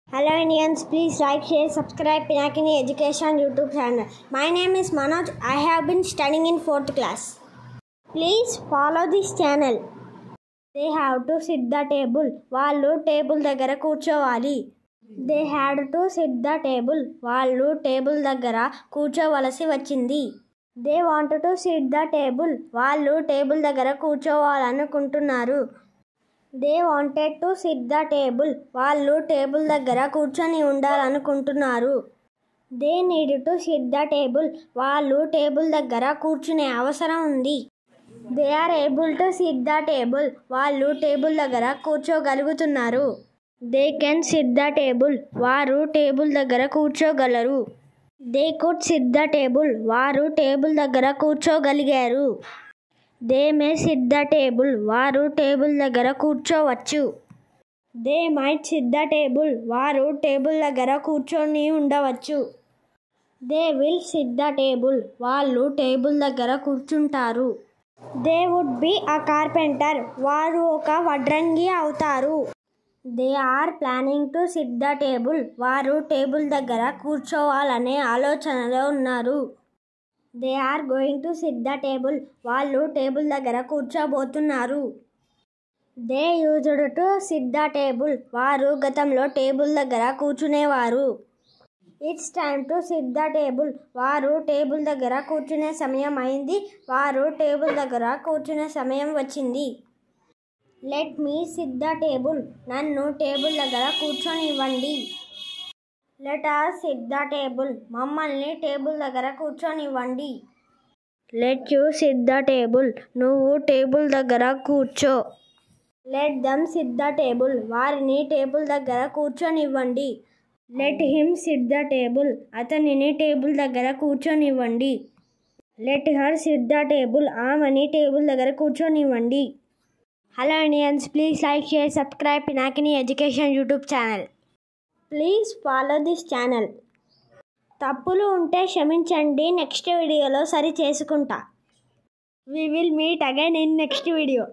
Hello Indians, please like, share, subscribe Pinakini Education YouTube channel. My name is Manoj. I have been studying in 4th class. Please follow this channel. They have to sit the table. వాళ్ళు table దగ్గర కూర్చోవాలి. They had to sit the table. వాళ్ళు table దగ్గర కూర్చోవలసి వచ్చింది. They wanted to sit the table. వాళ్ళు table దగ్గర కూర్చోవాలనుకుంటున్నారు. They wanted to sit the table. వాళ్ళు టేబుల్ దగ్గర కూర్చొని ఉండాలనుకుంటున్నారు. They need to sit the table. వాళ్ళు టేబుల్ దగ్గర కూర్చునే అవసరం ఉంది. They are able to sit the table. వాళ్ళు టేబుల్ దగ్గర కూర్చోగలుగుతున్నారు. They can sit the table. వారు టేబుల్ దగ్గర కూర్చోగలరు. They could sit the table. వారు టేబుల్ దగ్గర కూర్చోగలిగారు. They may sit the table. వారు టేబుల్ దగ్గర కూర్చోవచ్చు. They might SIT the table. వారు టేబుల్ దగ్గర కూర్చొని ఉండవచ్చు. They will sit the table. వాళ్ళు టేబుల్ దగ్గర కూర్చుంటారు. They would be a carpenter. వారు ఒక వడ్రంగి అవుతారు. They are planning to sit the table. వారు టేబుల్ దగ్గర కూర్చోవాలనే ఆలోచనలో ఉన్నారు. They are going to sit the table. వాళ్ళు టేబుల్ దగ్గర కూర్చోబోతున్నారు. They used to sit the table. వారు గతంలో టేబుల్ దగ్గర కూర్చునేవారు. It's time to sit the table. వారు టేబుల్ దగ్గర కూర్చునే సమయం అయింది. వారు టేబుల్ దగ్గర కూర్చునే సమయం వచ్చింది. Let me sit the table. నన్ను టేబుల్ దగ్గర కూర్చొనివ్వండి. Let us sit the table. మమ్మల్ని టేబుల్ దగ్గర కూర్చొనివ్వండి. Let you sit the table. నువ్వు టేబుల్ దగ్గర కూర్చో. Let them sit the table. వారిని టేబుల్ దగ్గర కూర్చొనివ్వండి. Let him sit the table. అతనిని టేబుల్ దగ్గర కూర్చొనివ్వండి. Let her sit the table. ఆమెని టేబుల్ దగ్గర కూర్చొనివ్వండి. Hello Indians, please like, share, subscribe Pinakini education YouTube channel. Please follow this channel. తప్పులు ఉంటే క్షమించండి, నెక్స్ట్ వీడియోలో సరి చేసుకుంటా. We will meet again in next video.